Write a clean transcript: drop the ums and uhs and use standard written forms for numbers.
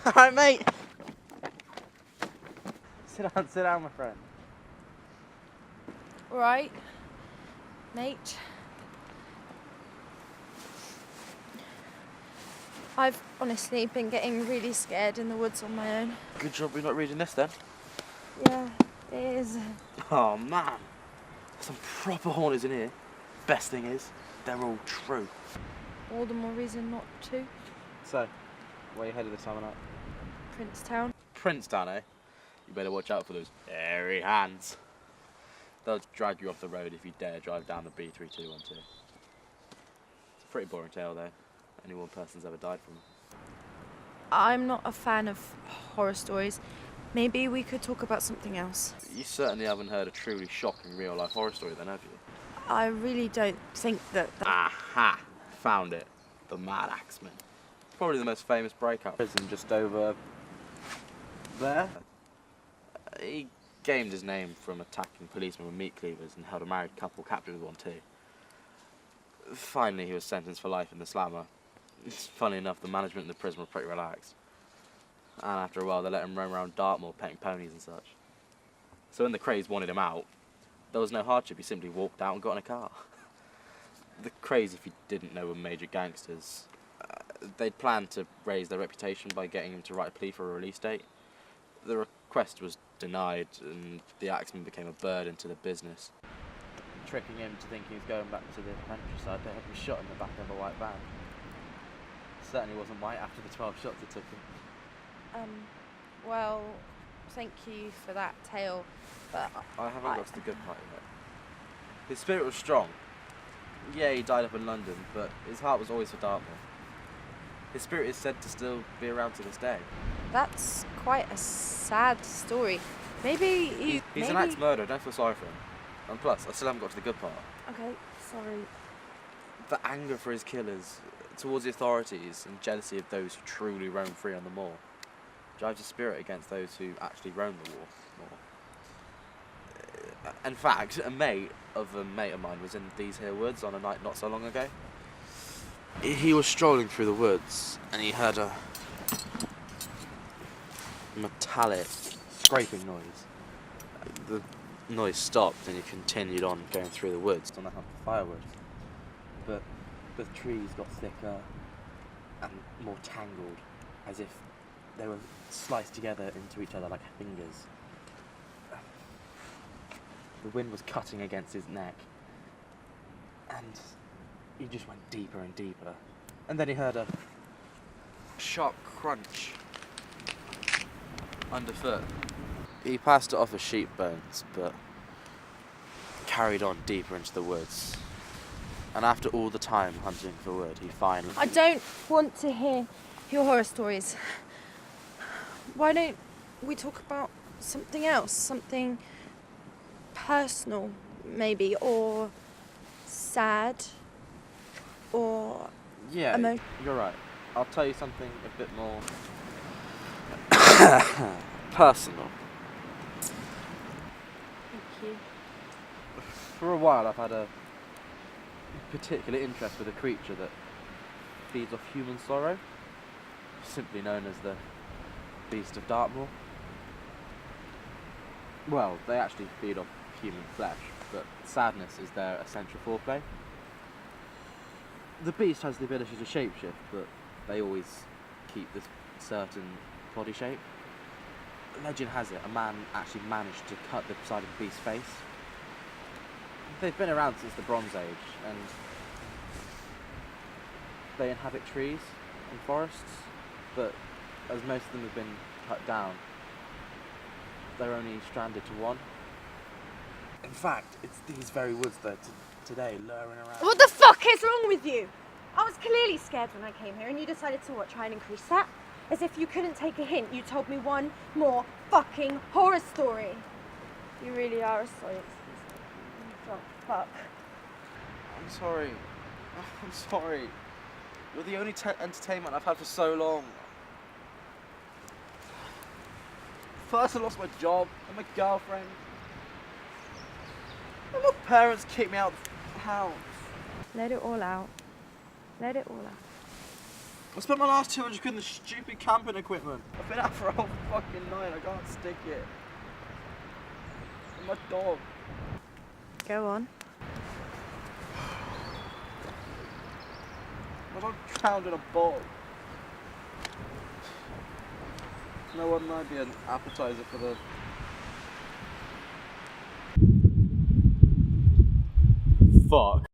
Alright, mate. Sit down, my friend. Right, mate. I've honestly been getting really scared in the woods on my own. Good job we're not reading this then. Yeah, it is. Oh man, some proper haunters in here. Best thing is, they're all true. All the more reason not to. So, where are you headed this time of night? Princetown. Princetown, eh? You better watch out for those hairy hands. They'll drag you off the road if you dare drive down the B3212. It's a pretty boring tale though. Only one person's ever died from it. I'm not a fan of horror stories. Maybe we could talk about something else. You certainly haven't heard a truly shocking real-life horror story then, have you? I really don't think that... Aha! Found it. The Mad Axeman. Probably the most famous breakout prison just over there. He gained his name from attacking policemen with meat cleavers and held a married couple captive with one too. Finally, he was sentenced for life in the slammer. Funny enough, the management in the prison were pretty relaxed. And after a while, they let him roam around Dartmoor petting ponies and such. So when the Krays wanted him out, there was no hardship, he simply walked out and got in a car. The Krays, if you didn't know, were major gangsters. They'd planned to raise their reputation by getting him to write a plea for a release date. The request was denied, and the Axeman became a burden to the business. Tricking him to think he was going back to the countryside, they had him shot in the back of a white van. Certainly wasn't white after the 12 shots it took him. Well, thank you for that tale, but... I haven't got to the good part yet. His spirit was strong. Yeah, he died up in London, but his heart was always for Dartmoor. His spirit is said to still be around to this day. That's quite a sad story. Maybe He's an axe murderer, don't feel sorry for him. And plus, I still haven't got to the good part. Okay, sorry. The anger for his killers, towards the authorities, and jealousy of those who truly roam free on the moor, drives his spirit against those who actually roam the moor. In fact, a mate of mine was in these here woods on a night not so long ago. He was strolling through the woods and he heard a metallic scraping noise. The noise stopped and he continued on going through the woods on the hunt for firewood. But the trees got thicker and more tangled, as if they were sliced together into each other like fingers. The wind was cutting against his neck, and he just went deeper and deeper. And then he heard a sharp crunch underfoot. He passed it off as sheep bones, but carried on deeper into the woods. And after all the time hunting for wood, he finally... I don't want to hear your horror stories. Why don't we talk about something else? Something personal, maybe, or sad, or... Yeah, you're right. I'll tell you something a bit more... personal. Thank you. For a while I've had a particular interest with a creature that feeds off human sorrow, simply known as the Beast of Dartmoor. Well, they actually feed off human flesh, but sadness is their essential foreplay. The beast has the ability to shapeshift, but they always keep this certain body shape. Legend has it, a man actually managed to cut the side of the beast's face. They've been around since the Bronze Age, and they inhabit trees and forests, but as most of them have been cut down, they're only stranded to one. In fact, it's these very woods that today luring around. What the fuck is wrong with you? I was clearly scared when I came here and you decided to what, try and increase that? As if you couldn't take a hint, you told me one more fucking horror story. You really are a science. Oh, fuck. I'm sorry. I'm sorry. You're the only entertainment I've had for so long. First I lost my job and my girlfriend. And my parents kicked me out of the house. Let it all out. Let it all out. I spent my last 200 quid on the stupid camping equipment. I've been out for a whole fucking night, I can't stick it. And my dog. Go on. My dog drowned in a bog. No one might be an appetizer for the... Fuck.